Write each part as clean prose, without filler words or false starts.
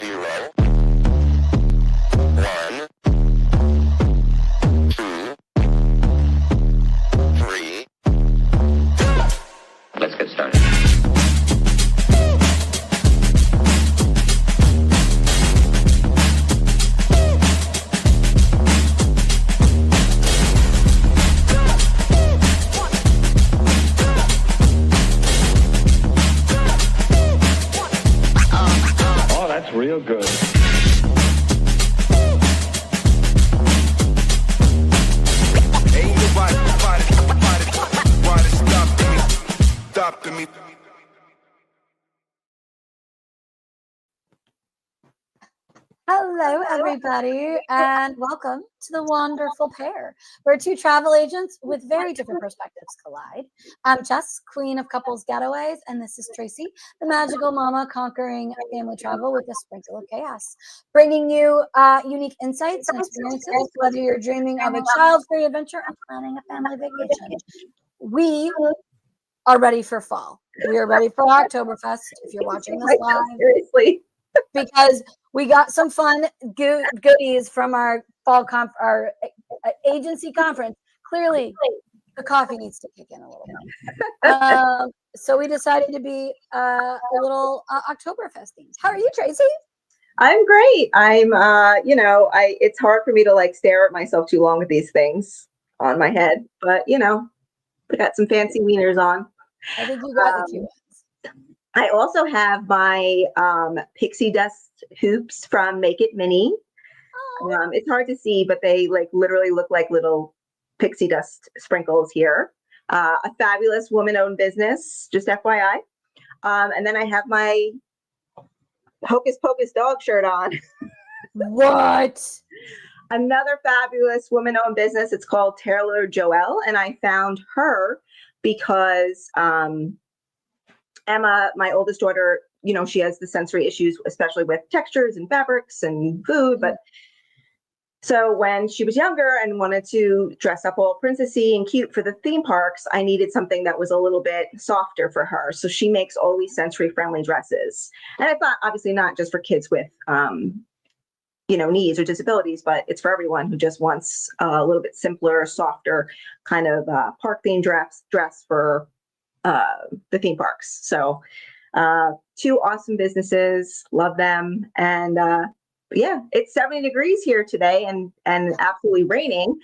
0, 1, 2, 3. Let's get started. Oh, that's real good. Ain't nobody stopping me. Hello, everybody, and welcome to The Wonderful Pair, where two travel agents with very different perspectives collide. I'm Jess, queen of couples getaways, and this is Tracy, the magical mama conquering family travel with a sprinkle of chaos, bringing you unique insights and experiences, whether you're dreaming of a child-free adventure or planning a family vacation. We are ready for fall. We are ready for Oktoberfest, if you're watching this live. Seriously. Because we got some fun goodies from our fall our agency conference. Clearly, the coffee needs to kick in a little bit. So we decided to be a little Oktoberfest themed. How are you, Tracy? I'm great. I'm, it's hard for me to like stare at myself too long with these things on my head, but I got some fancy wieners on. I think you got the cute ones. I also have my pixie dust hoops from Make It Mini. It's hard to see, but they like literally look like little pixie dust sprinkles here. A fabulous woman-owned business, just FYI. And then I have my Hocus Pocus dog shirt on. What? Another fabulous woman-owned business. It's called Taylor Joelle, and I found her because Emma, my oldest daughter, she has the sensory issues, especially with textures and fabrics and food. But so when she was younger and wanted to dress up all princessy and cute for the theme parks, I needed something that was a little bit softer for her. So she makes all these sensory friendly dresses. And it's not obviously not just for kids with, needs or disabilities, but it's for everyone who just wants a little bit simpler, softer kind of park themed dress for the theme parks. So two awesome businesses, love them. And it's 70 degrees here today and absolutely raining.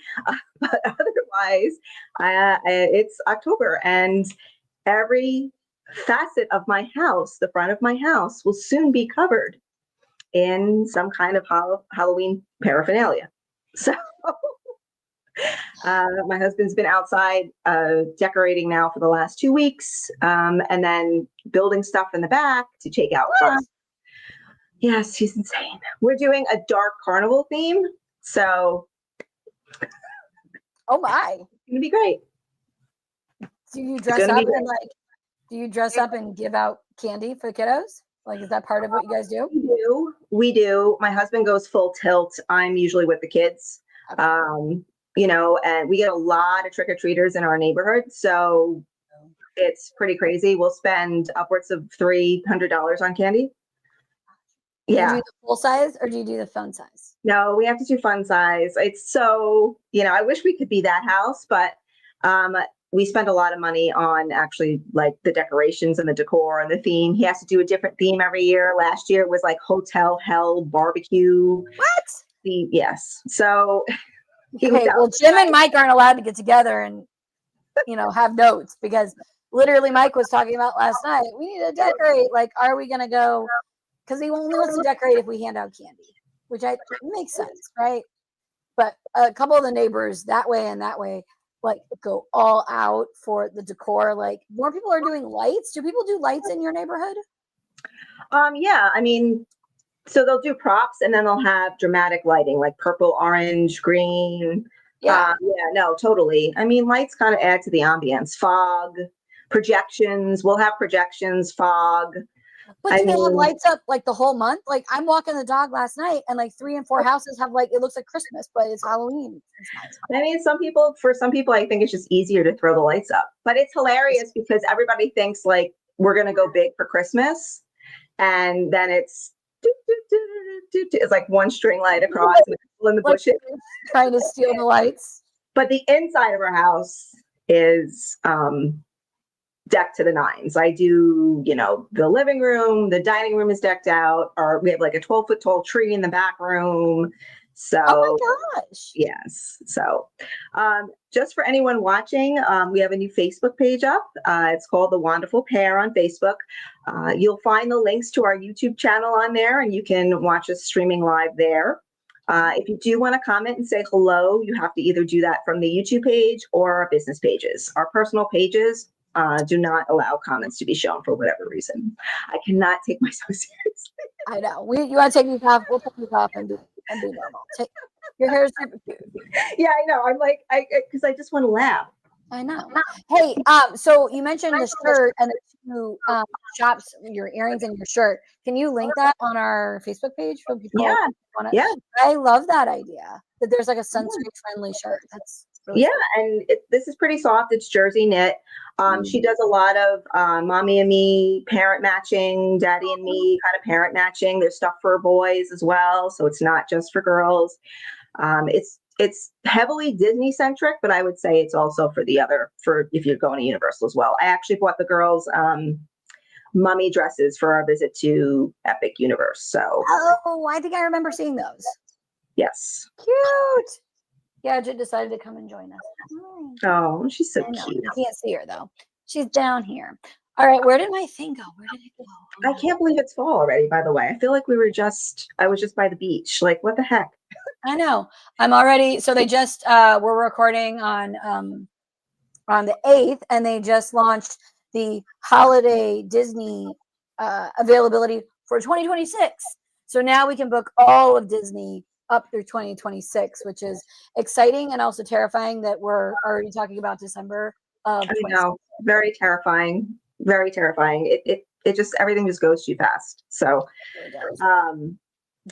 But otherwise, it's October and every facet of my house, the front of my house, will soon be covered in some kind of Halloween paraphernalia. So my husband's been outside decorating now for the last 2 weeks, and then building stuff in the back to take out trucks. Yes, he's insane. We're doing a dark carnival theme, so Oh my! it's gonna be great. Do you dress up and do you dress up and give out candy for the kiddos? Like, is that part of what you guys do? We do. My husband goes full tilt. I'm usually with the kids. Okay. And we get a lot of trick-or-treaters in our neighborhood. So it's pretty crazy. We'll spend upwards of $300 on candy. Do Yeah. you do the full size or do you do the fun size? No, we have to do fun size. It's so, I wish we could be that house, but we spend a lot of money on actually like the decorations and the decor and the theme. He has to do a different theme every year. Last year it was like Hotel Hell Barbecue. What? Yes. So Okay, well, Jim and Mike aren't allowed to get together and, have notes because literally Mike was talking about last night. We need to decorate. Like, are we going to go? Because he only wants to decorate if we hand out candy, which makes sense, right? But a couple of the neighbors that way and that way, like, go all out for the decor. Like, more people are doing lights. Do people do lights in your neighborhood? Yeah. I mean, so they'll do props and then they'll have dramatic lighting like purple, orange, green. Yeah. No, totally. I mean, lights kind of add to the ambience. Fog, projections. We'll have projections, fog. But do they have lights up like the whole month? Like, I'm walking the dog last night and like 3 and 4 houses have like, it looks like Christmas, but it's Halloween. I mean, for some people, I think it's just easier to throw the lights up, but it's hilarious because everybody thinks like we're going to go big for Christmas. And then it's It's like one string light across and in the Like bushes. trying to steal the lights. But the inside of our house is decked to the nines. I do, the living room, the dining room is decked out, or we have like a 12-foot tall tree in the back room. So, Oh my gosh. yes. So, just for anyone watching, we have a new Facebook page up. It's called The Wonderful Pair on Facebook. You'll find the links to our YouTube channel on there, and you can watch us streaming live there. If you do want to comment and say hello, you have to either do that from the YouTube page or our business pages. Our personal pages do not allow comments to be shown for whatever reason. I cannot take myself seriously. I know. You want to take these off? We'll take these off and be normal. Your hair is super cute. Yeah, I know. I'm like, because I just want to laugh. I know. Hey, so you mentioned the shirt and the two shops, your earrings and your shirt. Can you link that on our Facebook page for people? Yeah. Yeah. I love that idea. That there's like a sunscreen friendly shirt. That's really and this is pretty soft. It's jersey knit. She does a lot of mommy and me parent matching, daddy and me kind of parent matching. There's stuff for boys as well, so it's not just for girls. It's heavily Disney centric, but I would say it's also for if you're going to Universal as well. I actually bought the girls mummy dresses for our visit to Epic Universe. So I think I remember seeing those. Yes. Cute. Yeah, Jen decided to come and join us. Oh, she's so cute. I can't see her though. She's down here. All right, where did my thing go? Where did it go? I can't believe it's fall already, by the way. I feel like I was just by the beach. Like, what the heck? I know. I'm already, so they just we're recording on the 8th, and they just launched the holiday Disney availability for 2026. So now we can book all of Disney up through 2026, which is exciting and also terrifying that we're already talking about December of 2026. I know. Very terrifying. Very terrifying. It just, everything just goes too fast. So,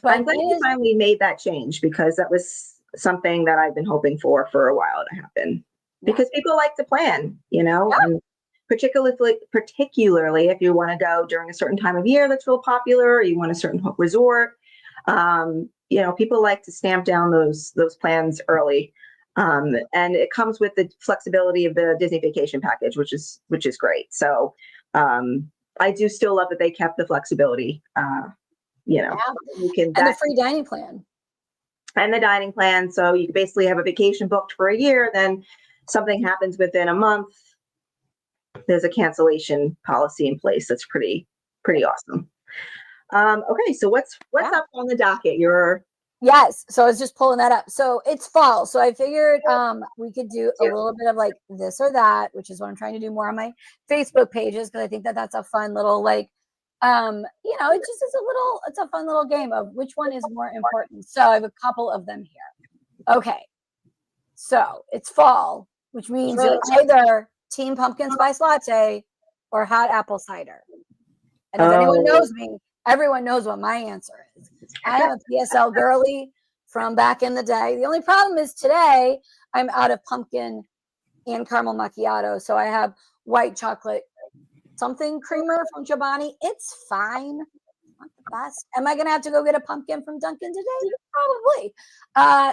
but I'm glad you finally made that change, because that was something that I've been hoping for a while to happen, because people like to plan, and particularly if you want to go during a certain time of year that's real popular, or you want a certain resort, people like to stamp down those plans early. And it comes with the flexibility of the Disney Vacation Package, which is great. So I do still love that they kept the flexibility. You can, and the free dining plan. And the dining plan. So you basically have a vacation booked for a year, then something happens within a month, there's a cancellation policy in place. That's pretty awesome. Okay, so what's up on the docket? Yes, so I was just pulling that up. So it's fall, so I figured we could do a little bit of like this or that, which is what I'm trying to do more on my Facebook pages, because I think that that's a fun little it's a fun little game of which one is more important. So I have a couple of them here. Okay, so it's fall, which means you're either team pumpkin spice latte or hot apple cider. And if anyone knows me, everyone knows what my answer is. I am a PSL girly from back in the day. The only problem is today I'm out of pumpkin and caramel macchiato. So I have white chocolate something creamer from Chobani. It's fine. Not the best. Am I going to have to go get a pumpkin from Dunkin' today? Probably.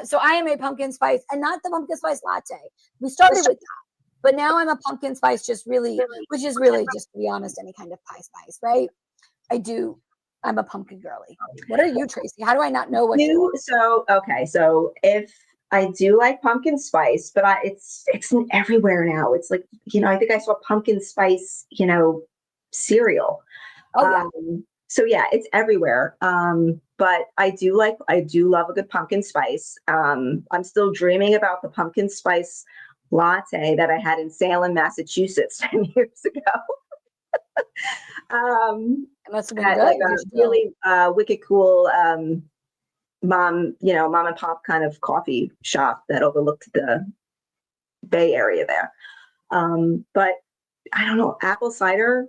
So I am a pumpkin spice, and not the pumpkin spice latte. We started with that. But now I'm a pumpkin spice, which is really just, to be honest, any kind of pie spice, right? I'm a pumpkin girly. What are you, Tracy? How do I not know what you are? So if I do like pumpkin spice, but it's everywhere now. It's like, I think I saw pumpkin spice, cereal. Oh, yeah. So yeah, it's everywhere. But I do love a good pumpkin spice. I'm still dreaming about the pumpkin spice latte that I had in Salem, Massachusetts 10 years ago. It must have been good. Like a really wicked cool mom and pop kind of coffee shop that overlooked the Bay Area there. But I don't know, apple cider,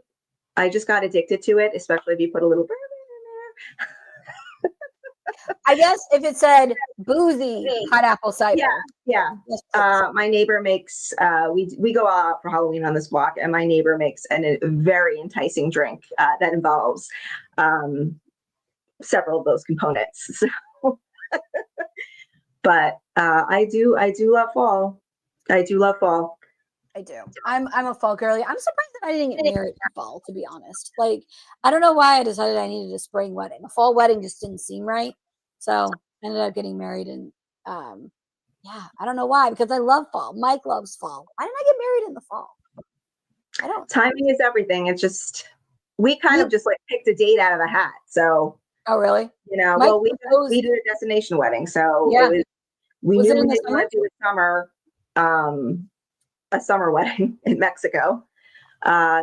I just got addicted to it, especially if you put a little bourbon in there. I guess if it said boozy hot apple cider. Yeah. My neighbor makes, we go out for Halloween on this block, and my neighbor makes a very enticing drink that involves several of those components. So, but I do love fall. I do love fall. I do. I'm a fall girly. I'm surprised that I didn't get married in fall, to be honest. Like, I don't know why I decided I needed a spring wedding. A fall wedding just didn't seem right. So I ended up getting married in yeah, I don't know why, because I love fall. Mike loves fall. Why didn't I get married in the fall? I don't. Timing is everything. It's just, we kind of just like picked a date out of a hat. So, Oh, really? Mike well, we did a destination wedding. So yeah. we knew we didn't want to do a summer wedding in Mexico.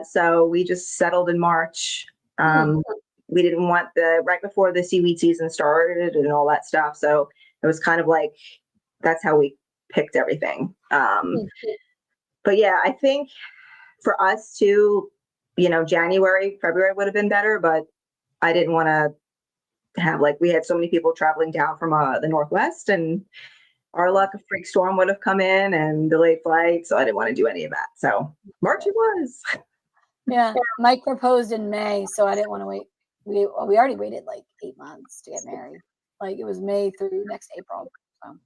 So we just settled in March. We didn't want right before the seaweed season started and all that stuff. So it was kind of like, that's how we picked everything. But yeah, I think for us too, January, February would have been better, but I didn't want to have, like, we had so many people traveling down from the Northwest, and our luck, a freak storm would have come in and delayed flights. So I didn't want to do any of that. So March it was. Yeah. Mike proposed in May. So I didn't want to wait. We already waited like 8 months to get married. Like, it was May through next April. So.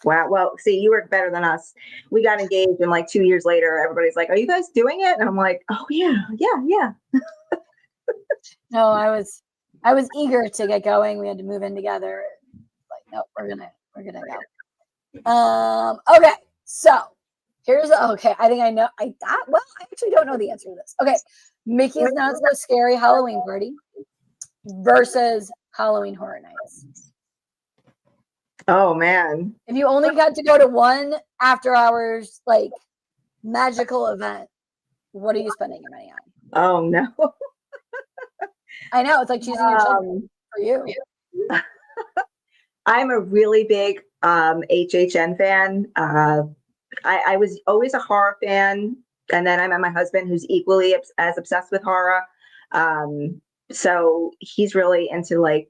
Wow. Well, see, you were better than us. We got engaged, and like 2 years later, everybody's like, "Are you guys doing it?" And I'm like, "Oh yeah." No, I was eager to get going. We had to move in together. Like, no, we're gonna go. Okay. So here's okay. I think I know. I actually don't know the answer to this. Okay, Mickey's Not So Scary Halloween Party versus Halloween Horror Nights. Oh man. If you only got to go to one after hours, like, magical event, what are you spending your money on? Oh no. I know, it's like choosing your children for you. I'm a really big HHN fan. I was always a horror fan, and then I met my husband, who's equally as obsessed with horror. So he's really into like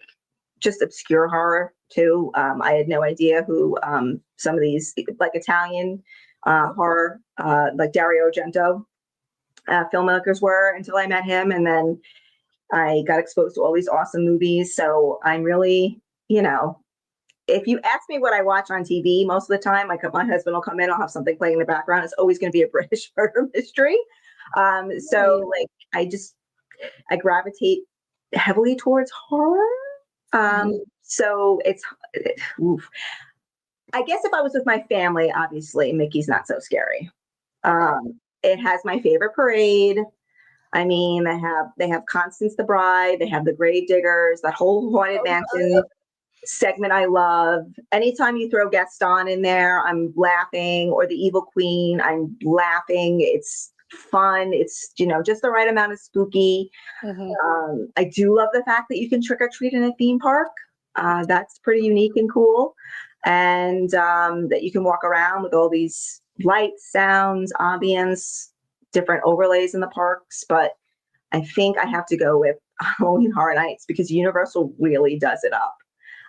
just obscure horror too. I had no idea who some of these like Italian horror, like Dario Argento filmmakers were until I met him, and then I got exposed to all these awesome movies. So I'm really, if you ask me what I watch on TV, most of the time, like my husband will come in, I'll have something playing in the background. It's always going to be a British murder mystery. So like, I gravitate heavily towards horror. So oof. I guess if I was with my family, obviously Mickey's Not So Scary. It has my favorite parade. I mean, they have Constance the Bride, they have the Grave Diggers, that whole Haunted Mansion segment I love. Anytime you throw Gaston in there, I'm laughing, or the Evil Queen, I'm laughing. It's fun. It's, just the right amount of spooky. I do love the fact that you can trick or treat in a theme park. That's pretty unique and cool. And that you can walk around with all these lights, sounds, ambience, different overlays in the parks. But I think I have to go with Halloween Horror Nights, because Universal really does it up.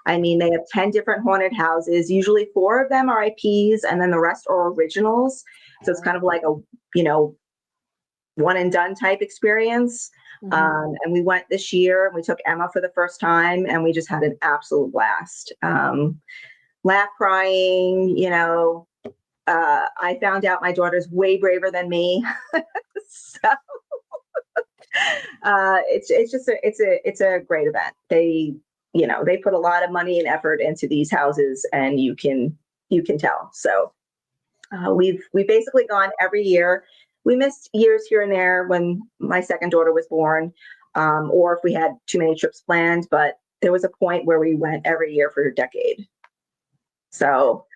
I mean, they have 10 different haunted houses. Usually 4 of them are IPs, and then the rest are originals. So it's kind of like a, one and done type experience. And we went this year, and we took Emma for the first time, and we just had an absolute blast. Laugh, crying, I found out my daughter's way braver than me. So it's a great event. They put a lot of money and effort into these houses, and you can tell. So we've basically gone every year. We missed years here and there when my second daughter was born, or if we had too many trips planned, but there was a point where we went every year for a decade. So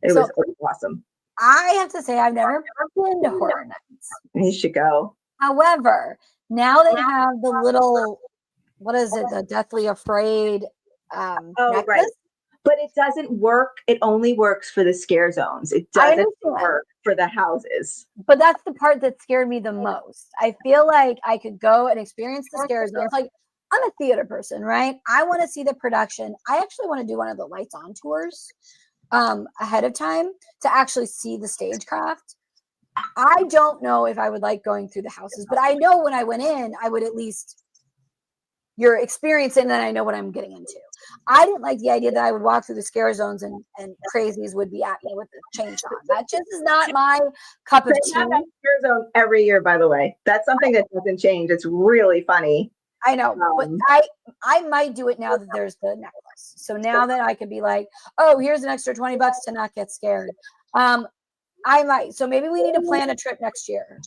it was awesome. I have to say, I've never been to Horror Nights. You should go. However, now they have the little, what is it, the Deathly Afraid necklace? Right. But it doesn't work. It only works for the scare zones. It doesn't work for the houses. But that's the part that scared me the most. I feel like I could go and experience the scare zones. Like, I'm a theater person, right? I want to see the production. I actually want to do one of the lights on tours ahead of time to actually see the stagecraft. I don't know if I would like going through the houses, but I know when I went in, I would at least you're experiencing, and then I know what I'm getting into. I didn't like the idea that I would walk through the scare zones and crazies would be at me with the chainsaw. That just is not my cup of They tea. have that scare zone every year, by the way. That's something that doesn't change. It's really funny. I know, but I might do it now that there's the necklace. So now that I could be like, oh, here's an extra $20 to not get scared. I might. So maybe we need to plan a trip next year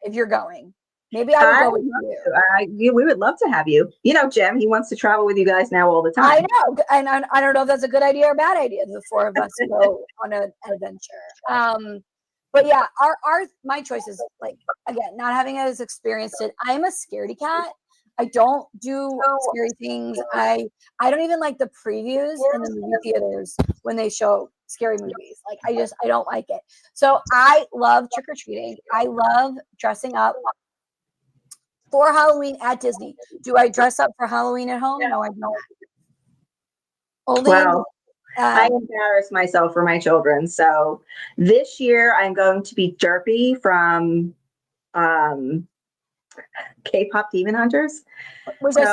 if you're going. Maybe I would go with you. We would love to have you. You know, Jim, he wants to travel with you guys now all the time. I know, and I don't know if that's a good idea or bad idea. The four of us go on an adventure. But yeah, my choice is like, again, not having as experienced it. I'm a scaredy cat. I don't do scary things. I don't even like the previews in the movie theaters when they show scary movies. Like I don't like it. So I love trick or treating. I love dressing up for Halloween at Disney. Do I dress up for Halloween at home? No, I don't. Well, I embarrass myself for my children. So this year I'm going to be Derpy from K-pop Demon Hunters. Which I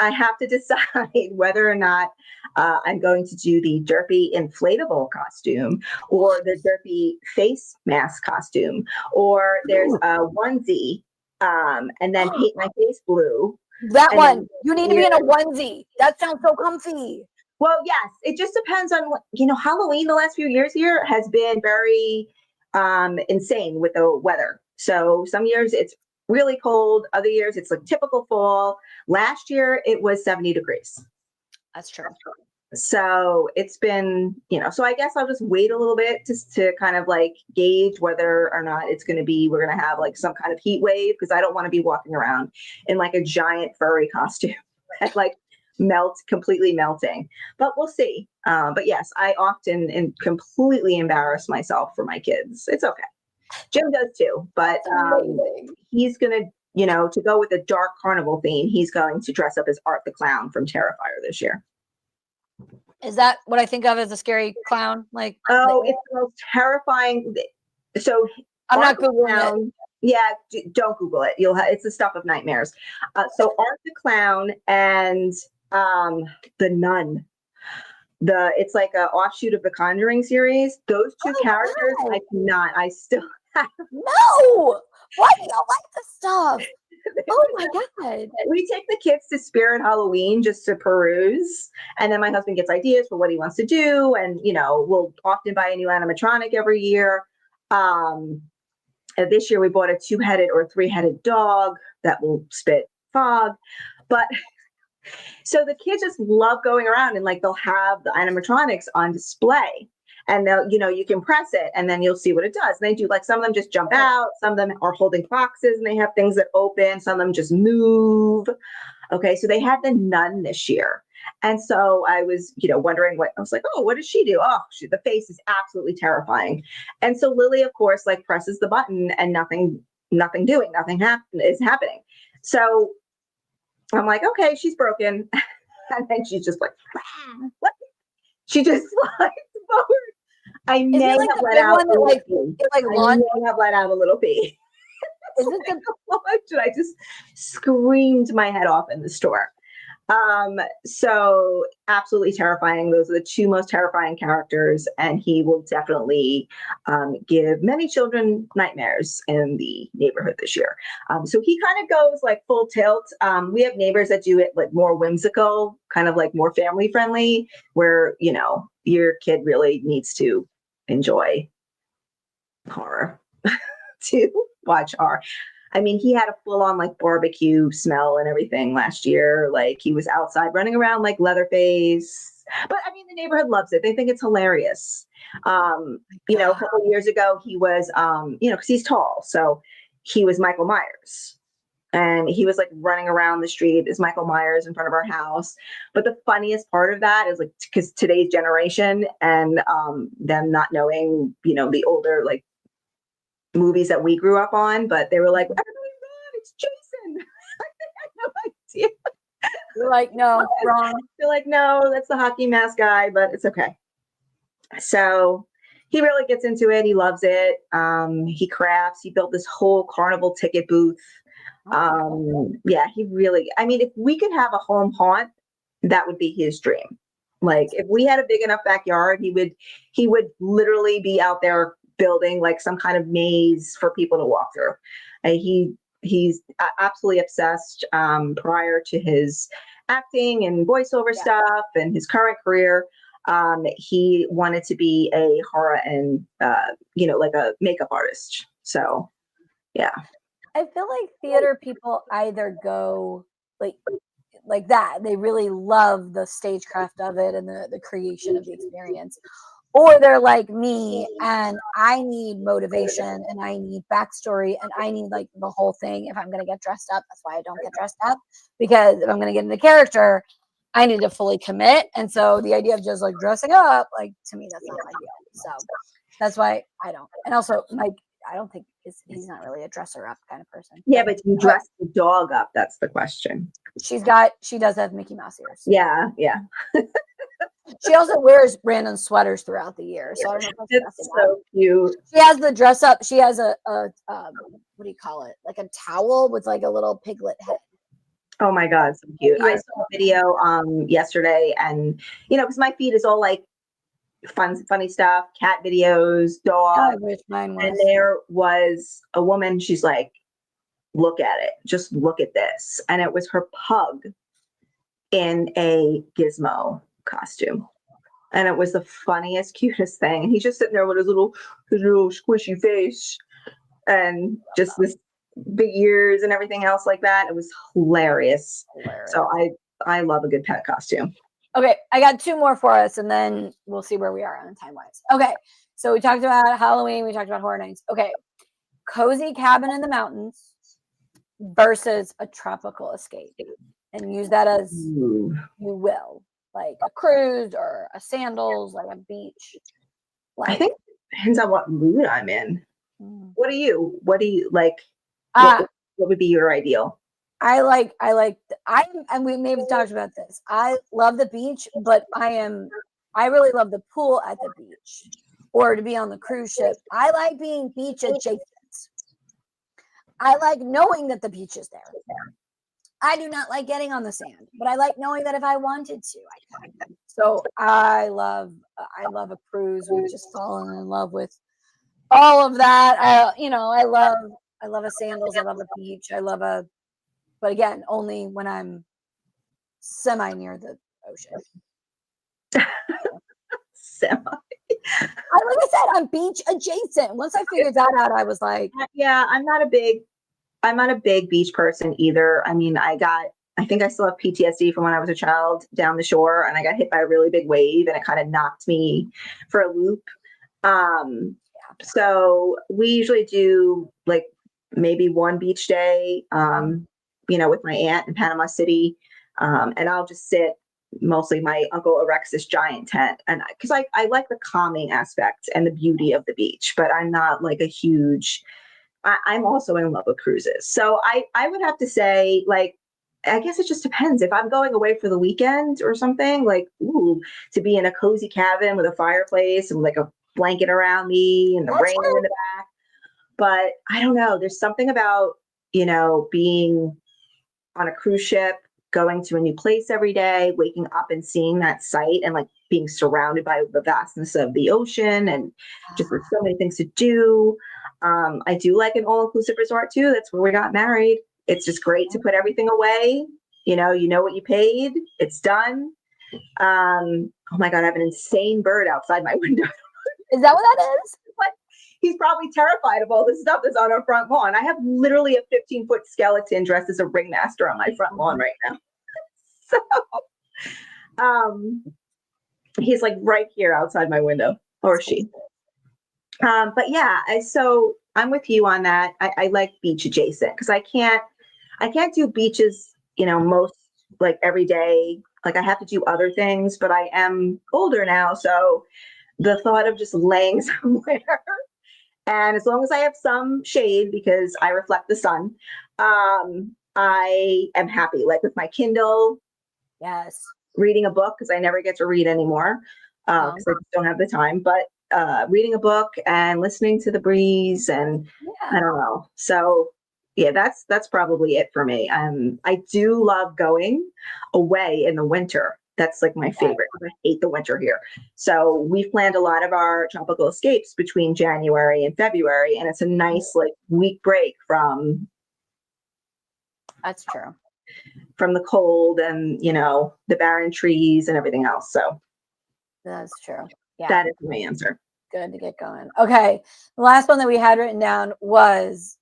have to decide whether or not I'm going to do the Derpy inflatable costume or the Derpy face mask costume, or there's a onesie, and then paint my face blue. That one. You need to be in a onesie. That sounds so comfy. Well, yes, it just depends on what, Halloween the last few years here has been very insane with the weather. So some years it's really cold. Other years it's like typical fall. Last year it was 70 degrees. That's true. So it's been, so I guess I'll just wait a little bit just to kind of like gauge whether or not we're going to have like some kind of heat wave, because I don't want to be walking around in like a giant furry costume that like completely melting, but we'll see. But yes, I often completely embarrass myself for my kids. It's okay. Jim does too, but he's going to go with a dark carnival theme. He's going to dress up as Art the Clown from Terrifier this year. Is that what I think of as a scary clown? It's the most terrifying. So I'm not Googling it. Yeah, don't Google it. It's the stuff of nightmares. So Art the Clown and the Nun. It's like an offshoot of the Conjuring series. Those two characters, wow. I still have. No! Why do you like this stuff? Oh my God. We take the kids to Spirit Halloween just to peruse. And then my husband gets ideas for what he wants to do. And, we'll often buy a new animatronic every year. This year we bought a 2-headed or 3-headed dog that will spit fog. But so the kids just love going around and like they'll have the animatronics on display. And they'll, you can press it and then you'll see what it does. And they do, like, some of them just jump out, some of them are holding boxes and they have things that open, some of them just move. Okay, so they had the Nun this year. And so I was, wondering I was like, oh, what does she do? Oh, the face is absolutely terrifying. And so Lily, of course, like presses the button and nothing is happening. So I'm like, okay, she's broken. And then she's just like, what? She just slides forward. I may have let out a little pee. I may have let out a little pee. I just screamed my head off in the store. So absolutely terrifying. Those are the two most terrifying characters, and he will definitely give many children nightmares in the neighborhood this year. So he kind of goes like full tilt. We have neighbors that do it like more whimsical, kind of like more family friendly, where, your kid really needs to enjoy horror to watch horror. I mean, he had a full-on like barbecue smell and everything last year. Like he was outside running around like Leatherface. But I mean, the neighborhood loves it. They think it's hilarious. A couple of years ago, he was, because he's tall. So he was Michael Myers. And he was like running around the street as Michael Myers in front of our house. But the funniest part of that is like, because today's generation and them not knowing, the older like movies that we grew up on, but they were like, everybody run, it's Jason. I had no idea. You're like, no, wrong. They're like, no, that's the hockey mask guy, but it's okay. So he really gets into it. He loves it. He crafts. He built this whole carnival ticket booth. Yeah, he really, I mean, if we could have a home haunt, that would be his dream. Like if we had a big enough backyard, he would literally be out there building like some kind of maze for people to walk through. And absolutely obsessed prior to his acting and voiceover stuff and his current career. He wanted to be a horror and like a makeup artist. So yeah. I feel like theater people either go like that. They really love the stagecraft of it and the creation of the experience. Or they're like me and I need motivation and I need backstory and I need like the whole thing if I'm going to get dressed up. That's why I don't get dressed up, because if I'm going to get into character, I need to fully commit. And so the idea of just like dressing up, like to me, that's not ideal. So that's why I don't. And also, Mike, I don't think he's not really a dresser up kind of person. Yeah, but you dress the dog up. That's the question. She does have Mickey Mouse ears. Yeah. She also wears random sweaters throughout the year. So I don't know if it's so cute. She has the dress up. She has a what do you call it? Like a towel with like a little piglet head. Oh my God, so cute. I saw a video yesterday, and because my feed is all like funny stuff, cat videos, dogs. I wish mine was. And there was a woman, she's like, look at it. Just look at this. And it was her pug in a gizmo costume. And it was the funniest, cutest thing. And he's just sitting there with his little squishy face and just this big ears and everything else like that. It was hilarious. So I love a good pet costume. Okay, I got two more for us, and then we'll see where we are on time-wise. Okay, so we talked about Halloween, we talked about Horror Nights. Okay, cozy cabin in the mountains versus a tropical escape. And use that as you will, like a cruise or a sandals, like a beach. Like, I think it depends on what mood I'm in. What do you like? What would be your ideal? And we may have talked about this. I love the beach, but I really love the pool at the beach or to be on the cruise ship. I like being beach adjacent. I like knowing that the beach is there. I do not like getting on the sand, but I like knowing that if I wanted to, I could. So I love a cruise. We've just fallen in love with all of that. I love a sandals. I love a beach. But again, only when I'm semi near the ocean. Semi. Like I said, I'm beach adjacent. Once I figured that out, I was like, yeah, I'm not a big beach person either. I mean, I think I still have PTSD from when I was a child down the shore, and I got hit by a really big wave and it kind of knocked me for a loop. So we usually do like maybe one beach day, with my aunt in Panama City. And I'll just sit, mostly my uncle erects this giant tent, and because I like the calming aspect and the beauty of the beach, but I'm not like a huge, I'm also in love with cruises. So I would have to say, like, I guess it just depends. If I'm going away for the weekend or something, like, to be in a cozy cabin with a fireplace and like a blanket around me and the rain in the back. But I don't know. There's something about, being on a cruise ship, going to a new place every day, waking up and seeing that sight and like being surrounded by the vastness of the ocean and just there's so many things to do. I do like an all-inclusive resort too. That's where we got married. It's just great to put everything away. You know what you paid. It's done. Oh my God, I have an insane bird outside my window. Is that what that is? What? He's probably terrified of all the stuff that's on our front lawn. I have literally a 15-foot skeleton dressed as a ringmaster on my front lawn right now. So, he's like right here outside my window, or she. But yeah, so I'm with you on that. I like beach adjacent because I can't do beaches, most like every day. Like I have to do other things, but I am older now, so the thought of just laying somewhere, and as long as I have some shade because I reflect the sun, I am happy. Like with my Kindle, yes, reading a book because I never get to read anymore because I just don't have the time. But reading a book and listening to the breeze, and I don't know. So Yeah, that's probably it for me. I do love going away in the winter. That's like my favorite. I hate the winter here. So we've planned a lot of our tropical escapes between January and February, and it's a nice like week break That's true. from the cold and the barren trees and everything else. So That's true. Yeah. that is my answer. Good to get going. Okay. The last one that we had written down was,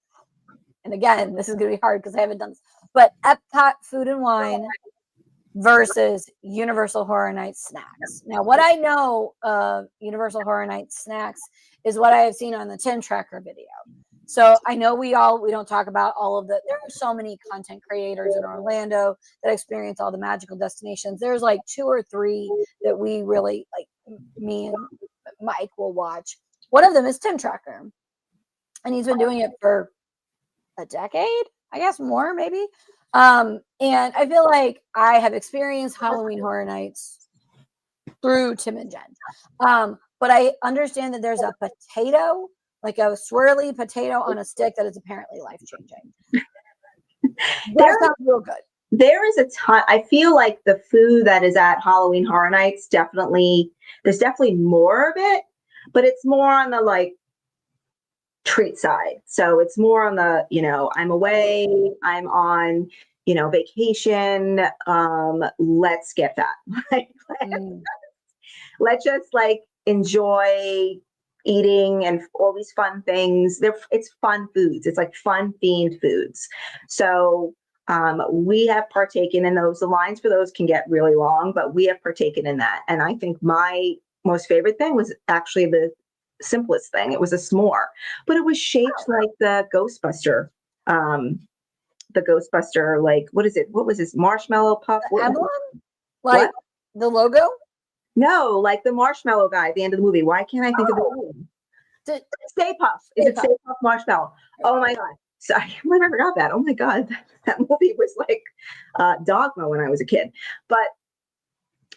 and again, this is going to be hard because I haven't done this, but Epcot Food and Wine versus Universal Horror Nights snacks. Now, what I know of Universal Horror Nights snacks is what I have seen on the Tim Tracker video. So I know we don't talk about all of there are so many content creators in Orlando that experience all the magical destinations. There's like 2 or 3 that we really like, me and Mike will watch. One of them is Tim Tracker, and he's been doing it for a decade, I guess more maybe. And I feel like I have experienced Halloween Horror Nights through Tim and Jen. But I understand that there's a potato, like a swirly potato on a stick that is apparently life-changing. That sounds real good. There is a ton. I feel like the food that is at Halloween Horror Nights there's definitely more of it, but it's more on the like treat side. So it's more on the, I'm away, I'm on, vacation. Let's get that. Let's just like enjoy eating and all these fun things. It's fun foods. It's like fun themed foods. So we have partaken in those. The lines for those can get really long, but we have partaken in that. And I think my most favorite thing was actually the simplest thing. It was a s'more, but it was shaped like the Ghostbuster. Like, what is it? What was this? Marshmallow puff? Emblem? Like the logo? No, like the marshmallow guy at the end of the movie. Why can't I think of the name? Stay Puff. Is it Stay Puff Marshmallow? Oh my God. So I forgot that. Oh my God. That movie was like dogma when I was a kid. But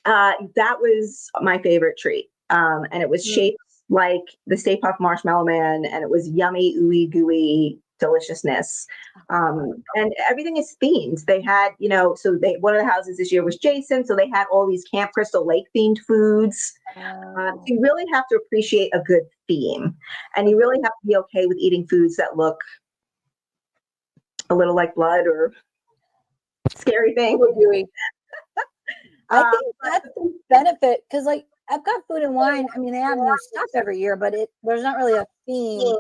that was my favorite treat. And it was shaped like the Stay Puft Marshmallow Man, and it was yummy, ooey gooey deliciousness. And everything is themed. They had, so one of the houses this year was Jason, so they had all these Camp Crystal Lake themed foods. So you really have to appreciate a good theme, and you really have to be okay with eating foods that look a little like blood or scary things. I think that's the benefit, because like Epcot Food and Wine, I mean, they have new stuff every year, but there's not really a theme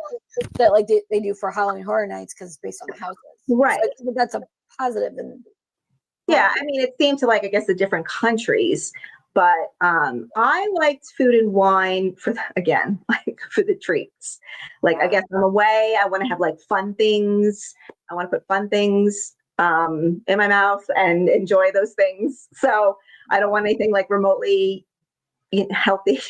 that like they do for Halloween Horror Nights because it's based on the houses. Right. So I think that's a positive. And yeah, I mean, it seemed to like, I guess, the different countries, but I liked Food and Wine like for the treats. Like, I guess I'm away, I want to have like fun things. I want to put fun things in my mouth and enjoy those things. So I don't want anything like remotely healthy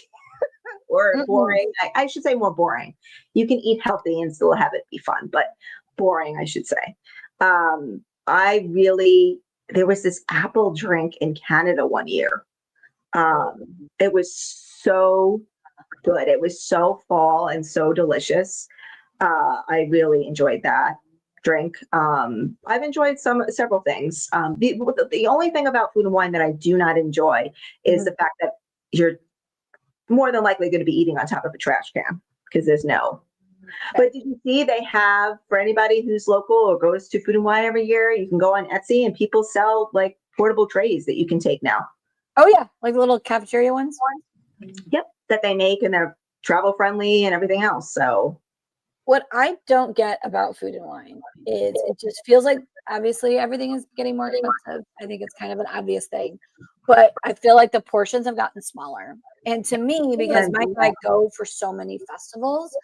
or boring. I should say more boring. You can eat healthy and still have it be fun, but boring, I should say. There was this apple drink in Canada one year. It was so good. It was so fall and so delicious. I really enjoyed that drink. I've enjoyed several things. The only thing about Food and Wine that I do not enjoy is the fact that you're more than likely going to be eating on top of a trash can, because there's no. But did you see they have, for anybody who's local or goes to Food and Wine every year, you can go on Etsy and people sell like portable trays that you can take now. Oh yeah, like little cafeteria ones. Yep, that they make, and they're travel friendly and everything else. So what I don't get about Food and Wine is it just feels like obviously everything is getting more expensive. I think it's kind of an obvious thing, but I feel like the portions have gotten smaller. And to me, because Mike and I go for so many festivals,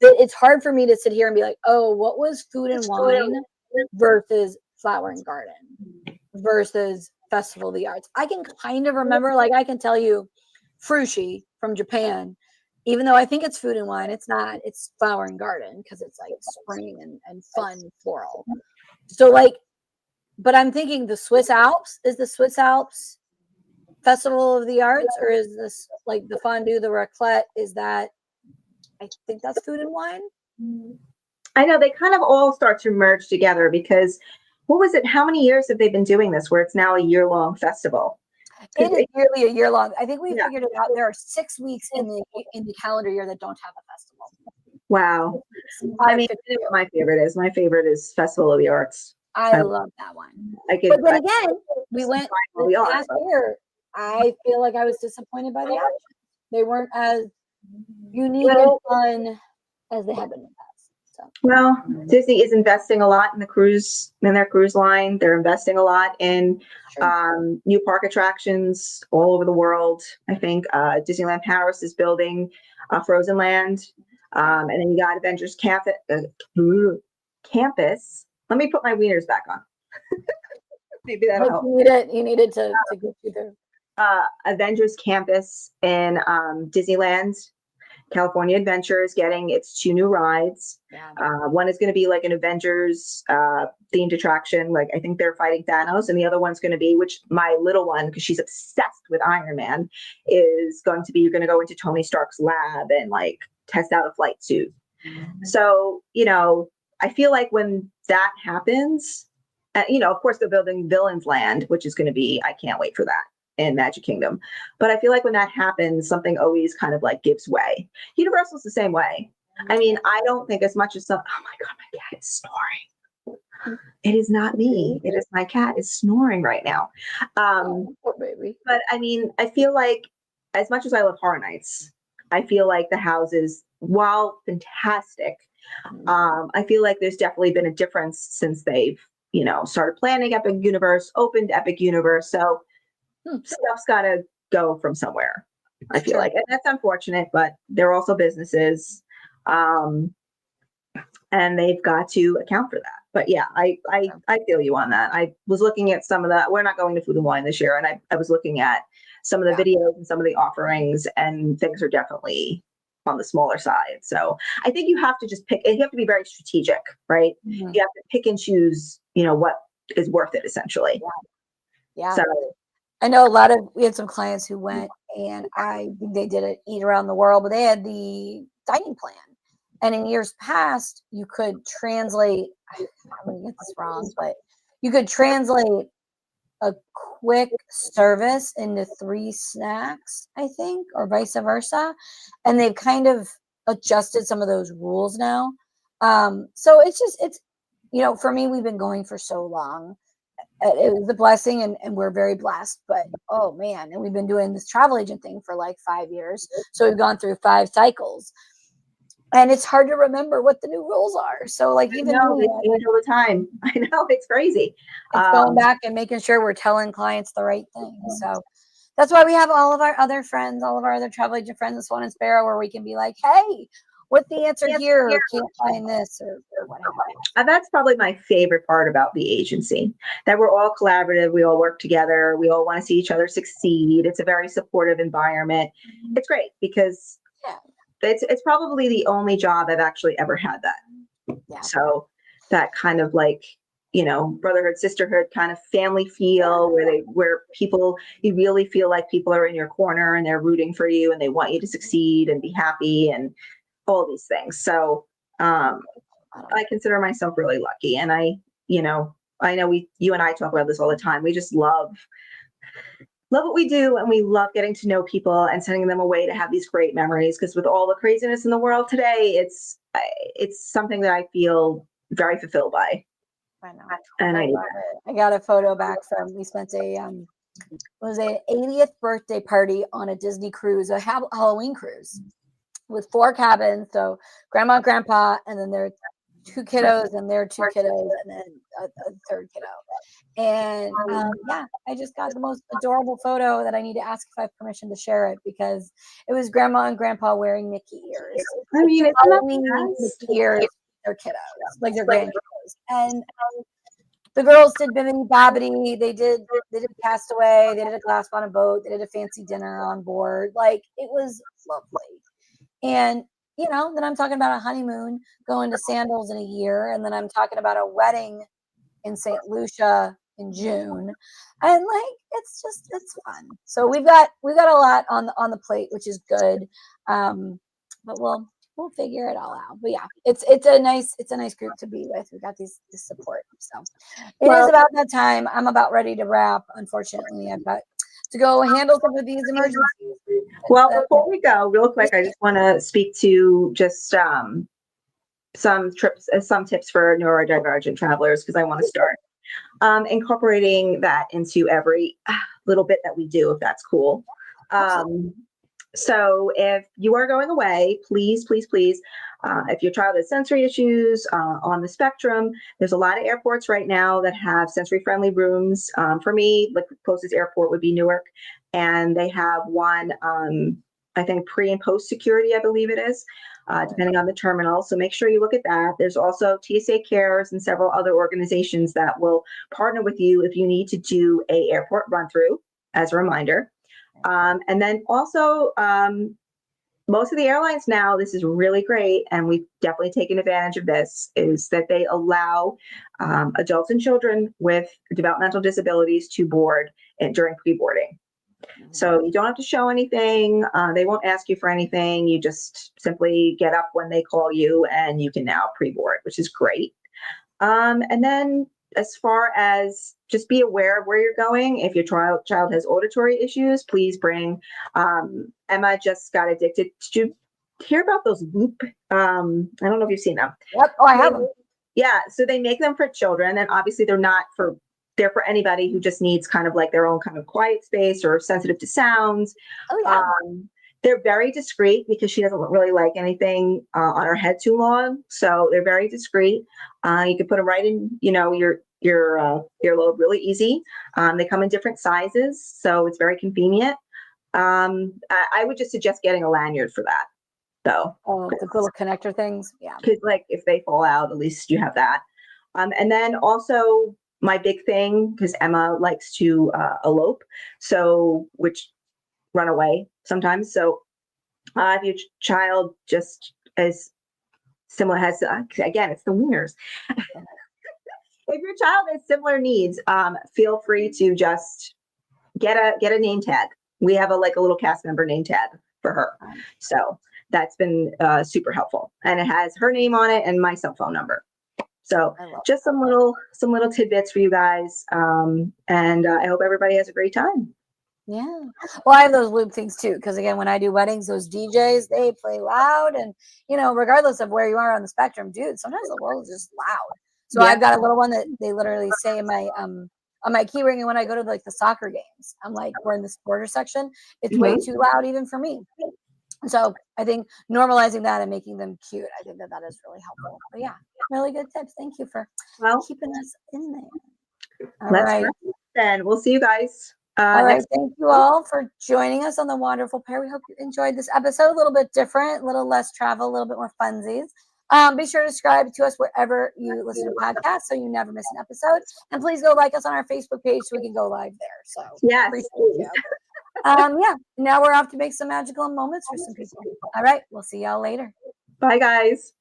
that it's hard for me to sit here and be like, oh, what was Food and Wine versus Flower and Garden versus Festival of the Arts? I can kind of remember, like I can tell you Frushi from Japan, even though I think it's Food and Wine, it's not. It's Flower and Garden because it's like spring and fun floral. So like, but I'm thinking the Swiss Alps Festival of the Arts, or is this like the fondue, the raclette? Is that? I think that's Food and Wine. I know they kind of all start to merge together because what was it? How many years have they been doing this where it's now a year-long festival? It is nearly a year long. I think we Yeah. figured it out. There are 6 weeks in the calendar year that don't have a festival. Wow. I I mean, figured you know it what my favorite is? My favorite is Festival of the Arts. I love that one. I could, But then I, again, we went this we are. past year. I feel like I was disappointed by the options. They weren't as unique and fun as they have been in the past. So Well, Disney is investing a lot in their cruise line. They're investing a lot in new park attractions all over the world. I think Disneyland Paris is building Frozen Land. And then you got Avengers Campus. Let me put my wieners back on. Maybe that'll help. you needed to get you there. Avengers Campus in Disneyland. California Adventure is getting its 2 new rides. Yeah. One is going to be like an Avengers themed attraction. Like I think they're fighting Thanos, and the other one's going to be, which my little one, because she's obsessed with Iron Man, is going to be, you're going to go into Tony Stark's lab and like test out a flight suit. So, I feel like when that happens, of course they're building Villains Land, which is going to be, I can't wait for that in Magic Kingdom. But I feel like when that happens, something always kind of like gives way. Universal's the same way. I mean, I don't think as much as oh my God, my cat is snoring. It is not me. It is my cat is snoring right now. Poor baby. But I mean, I feel like as much as I love Horror Nights, I feel like the houses, while fantastic, I feel like there's definitely been a difference since they've, started planning Epic Universe, opened Epic Universe. So stuff's got to go from somewhere, I feel like. And that's unfortunate, but they're also businesses. And they've got to account for that. But yeah, I feel you on that. I was looking at some of that. We're not going to Food and Wine this year. And I was looking at some of the videos and some of the offerings, and things are definitely on the smaller side. So I think you have to just pick, you have to be very strategic, right? You have to pick and choose, what is worth it essentially. Yeah. So I know we had some clients who went, and I think they did it Eat Around the World, but they had the dining plan. And in years past, you could translate, I'm going to get this wrong, but you could translate a quick service into 3 snacks, I think, or vice versa. And they've kind of adjusted some of those rules now. So it's for me, we've been going for so long. It was a blessing, and we're very blessed, but oh man, and we've been doing this travel agent thing for like 5 years. So we've gone through 5 cycles, and it's hard to remember what the new rules are. So like, even they change all the time. I know, it's crazy. It's going back and making sure we're telling clients the right thing. So that's why we have all of our other friends, all of our other travel agent friends at Swan and Sparrow, where we can be like, hey, what's the answer here? Or can't find this, or whatever. And that's probably my favorite part about the agency, that we're all collaborative. We all work together. We all want to see each other succeed. It's a very supportive environment. It's great because it's probably the only job I've actually ever had that. Yeah. So that kind of like, brotherhood, sisterhood kind of family feel, where people, you really feel like people are in your corner and they're rooting for you and they want you to succeed and be happy and all these things. So I consider myself really lucky. And I know you and I talk about this all the time. We just love what we do, and we love getting to know people and sending them away to have these great memories. Because with all the craziness in the world today, it's something that I feel very fulfilled by. I know. And I got a photo back from, we spent an 80th birthday party on a Disney cruise, a Halloween cruise with 4 cabins. So grandma, grandpa, and then their 2 kiddos and their 2 kiddos, and then a 3rd kiddo. And I just got the most adorable photo that I need to ask if I have permission to share it, because it was grandma and grandpa wearing Mickey ears. I mean, it's Halloween Mickey ears, their kiddos, like their grandkiddos. And the girls did Bimini Bobbity. They did Castaway. They did a glass on a boat. They did a fancy dinner on board. Like, it was lovely. And then I'm talking about a honeymoon going to Sandals in a year, and then I'm talking about a wedding in St. Lucia in June, and like, it's fun. So we've got a lot on the plate, which is good. But we'll we'll figure it all out. But yeah, it's a nice group to be with. We got this support. So it is about that time. I'm about ready to wrap. Unfortunately, I've got to go handle some of these emergencies. Well, before we go, real quick, I just want to speak to just some tips for neurodivergent travelers, because I want to start incorporating that into every little bit that we do, if that's cool. So if you are going away, please, if your child has sensory issues on the spectrum, there's a lot of airports right now that have sensory-friendly rooms. For me, the closest airport would be Newark, and they have one, I think, pre and post security, I believe it is, depending on the terminal. So make sure you look at that. There's also TSA Cares and several other organizations that will partner with you if you need to do a airport run-through, as a reminder. And then also, most of the airlines now, this is really great, and we've definitely taken advantage of this, is that they allow adults and children with developmental disabilities to board during pre-boarding. So you don't have to show anything. They won't ask you for anything. You just simply get up when they call you, and you can now pre-board, which is great. And then as far as just be aware of where you're going. If your child has auditory issues, please bring. Emma just got addicted. Did you hear about those Loop? I don't know if you've seen them. Yep. Oh, I have them. Yeah. So they make them for children, and obviously they're for anybody who just needs kind of like their own kind of quiet space or sensitive to sounds. Oh, yeah. They're very discreet because she doesn't really like anything on her head too long. So they're very discreet. You can put them right in, your earlobe really easy. They come in different sizes, so it's very convenient. I would just suggest getting a lanyard for that, though. Oh, the little connector things. Yeah. Because like if they fall out, at least you have that. And then also my big thing, because Emma likes to elope, run away sometimes. So if your child just as similar has, again, it's the wieners. If your child has similar needs, feel free to just get a name tag. We have a little cast member name tag for her. So that's been super helpful. And it has her name on it and my cell phone number. So just some little tidbits for you guys. And I hope everybody has a great time. Yeah. Well, I have those Loop things too, because again, when I do weddings, those DJs, they play loud, and regardless of where you are on the spectrum, dude, sometimes the world is just loud. So I've got a little one that they literally say in my on my key ring, and when I go to the soccer games, I'm like, we're in the supporter section, it's way too loud even for me. So I think normalizing that and making them cute, I think that is really helpful. But yeah, really good tips. Thank you for keeping us in there. All right. Then we'll see you guys. All right. Thank you all for joining us on The Wonderful Pair. We hope you enjoyed this episode. A little bit different, a little less travel, a little bit more funsies. Be sure to subscribe to us wherever you listen to podcasts so you never miss an episode. And please go like us on our Facebook page so we can go live there. So yes. Yeah. Now we're off to make some magical moments for some people. All right. We'll see y'all later. Bye, guys.